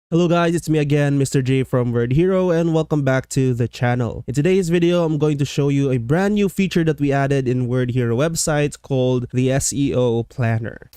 Hello guys, it's me again, Mr. J from WordHero, and welcome back to the channel. In today's video, I'm going to show you a brand new feature that we added in WordHero websites called the SEO Planner.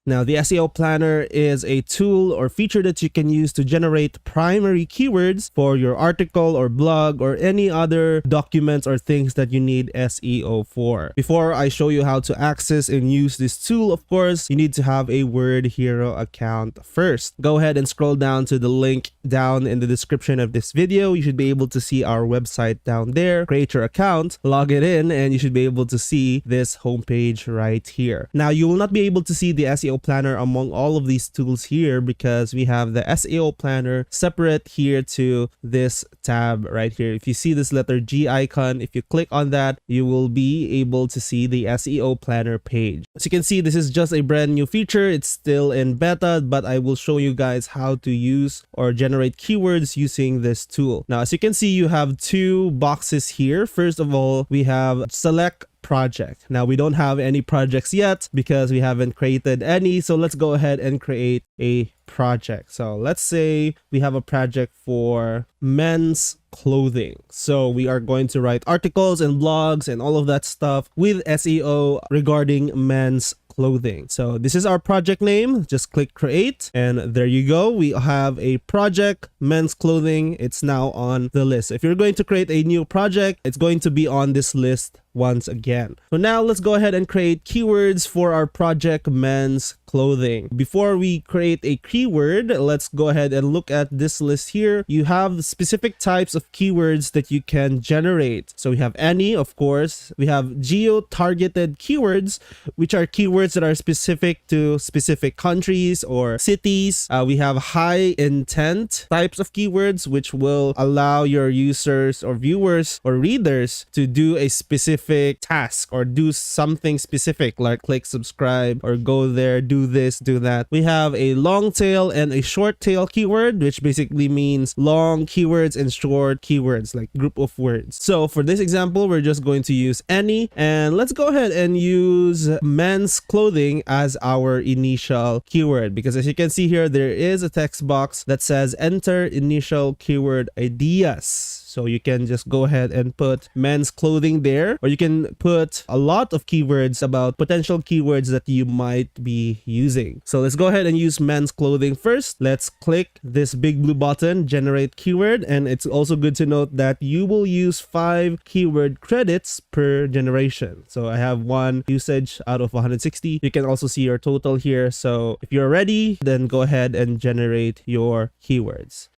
Now, the SEO Planner is a tool or feature that you can use to generate primary keywords for your article or blog or any other documents or things that you need SEO for. Before I show you how to access and use this tool, of course, you need to have a WordHero account first. Go ahead and scroll down to the link down in the description of this video. You should be able to see our website down there. Create your account, log it in, and you should be able to see this homepage right here. Now, you will not be able to see the SEO Planner among all of these tools here because we have the SEO Planner separate here to this tab right here. If you see this letter G icon, if you click on that, you will be able to see the SEO Planner page. As you can see, this is just a brand new feature. It's still in beta, but I will show you guys how to use or generate keywords using this tool. Now, as you can see, you have two boxes here. First of all, we have select project. Now, we don't have any projects yet because we haven't created any, so let's go ahead and create a project. So let's say we have a project for men's clothing. So we are going to write articles and blogs and all of that stuff with SEO regarding men's clothing. So this is our project name. Just click create and there you go. We have a project, men's clothing. It's now on the list. If you're going to create a new project, it's going to be on this list once again. So now let's go ahead and create keywords for our project men's clothing. Before we create a keyword, let's go ahead and look at this list here. You have specific types of keywords that you can generate. So we have any, of course. We have geo-targeted keywords, which are keywords that are specific to specific countries or cities. We have high intent types of keywords, which will allow your users or viewers or readers to do a specific task or do something specific, like click subscribe or go there, do this, do that. We have a long tail and a short tail keyword, which basically means long keywords and short keywords, like group of words. So for this example, we're just going to use any, and let's go ahead and use men's clothing as our initial keyword, because as you can see here, there is a text box that says enter initial keyword ideas. So you can just go ahead and put men's clothing there, or you can put a lot of keywords about potential keywords that you might be using. So let's go ahead and use men's clothing first. Let's click this big blue button, generate keyword. And it's also good to note that you will use 5 keyword credits per generation. So I have 1 usage out of 160. You can also see your total here. So if you're ready, then go ahead and generate your keywords.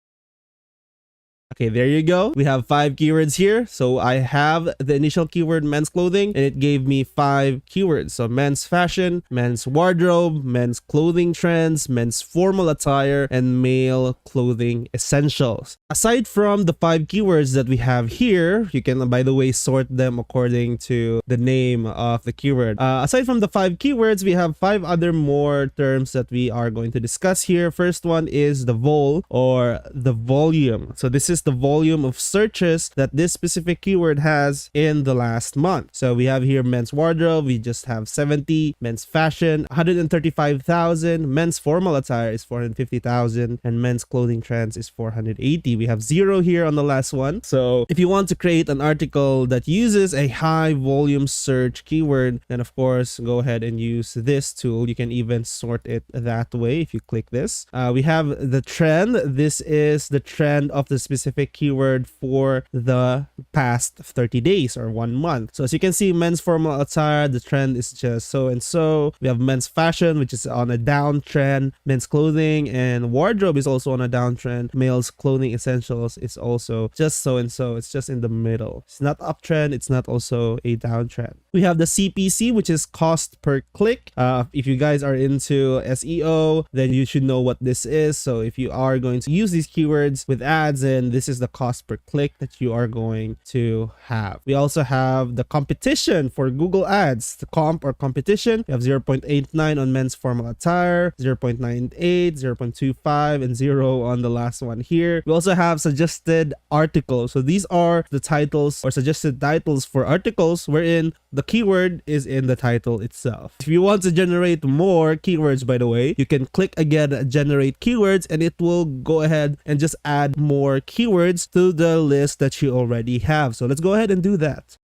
Okay, there you go. We have 5 keywords here. So I have the initial keyword men's clothing, and it gave me 5 keywords. So men's fashion, men's wardrobe, men's clothing trends, men's formal attire, and male clothing essentials. Aside from the 5 keywords that we have here, you can, by the way, sort them according to the name of the keyword. Aside from the 5 keywords, we have 5 other more terms that we are going to discuss here. First one is the vol, or the volume. So this is the volume of searches that this specific keyword has in the last month. So we have here men's wardrobe, we just have 70, men's fashion 135,000, men's formal attire is 450,000, and men's clothing trends is 480. We have 0 here on the last one. So if you want to create an article that uses a high volume search keyword, then of course go ahead and use this tool. You can even sort it that way if you click this. We have the trend. This is the trend of the specific keyword for the past 30 days or 1 month. So as you can see, men's formal attire, the trend is just so and so. We have men's fashion, which is on a downtrend. Men's clothing and wardrobe is also on a downtrend. Male's clothing essentials is also just so and so. It's just in the middle. It's not uptrend. It's not also a downtrend. We have the CPC, which is cost per click. If you guys are into SEO, then you should know what this is. So if you are going to use these keywords with ads, then this this is the cost per click that you are going to have. We also have the competition for Google Ads, the comp or competition. We have 0.89 on men's formal attire, 0.98, 0.25, and 0 on the last one here. We also have suggested articles. So these are the titles or suggested titles for articles wherein the keyword is in the title itself. If you want to generate more keywords, by the way, you can click again generate keywords, and it will go ahead and just add more keywords to the list that you already have. So let's go ahead and do that.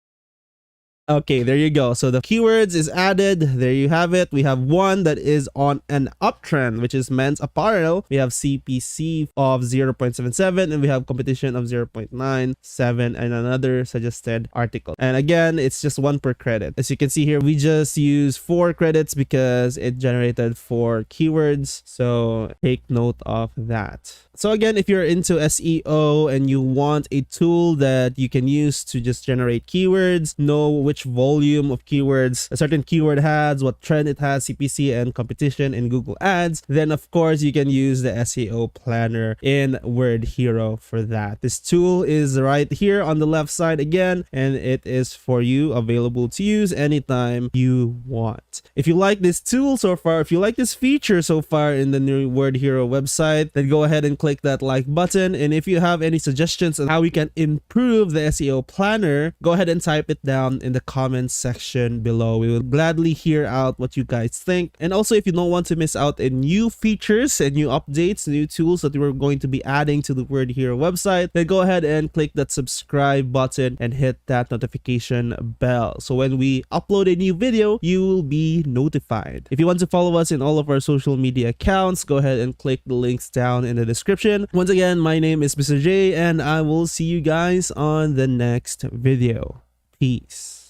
Okay, there you go. So the keywords is added. There you have it. We have one that is on an uptrend, which is men's apparel. We have CPC of 0.77, and we have competition of 0.97, and another suggested article. And again, it's just 1 per credit. As you can see here, we just use 4 credits because it generated 4 keywords. So take note of that. So again, if you're into SEO and you want a tool that you can use to just generate keywords, know which volume of keywords a certain keyword has, what trend it has, CPC and competition in Google Ads, then of course you can use the SEO planner in WordHero for that. This tool is right here on the left side again, and it is for you, available to use anytime you want. If you like this tool so far, if you like this feature so far in the new WordHero website, then go ahead and click that like button. And if you have any suggestions on how we can improve the SEO planner, go ahead and type it down in the comments section below. We will gladly hear out what you guys think. And also, if you don't want to miss out on new features and new updates, new tools that we're going to be adding to the WordHero website, then go ahead and click that subscribe button and hit that notification bell. So when we upload a new video, you will be notified. If you want to follow us in all of our social media accounts, go ahead and click the links down in the description. Once again, my name is Mr. J, and I will see you guys on the next video. Peace.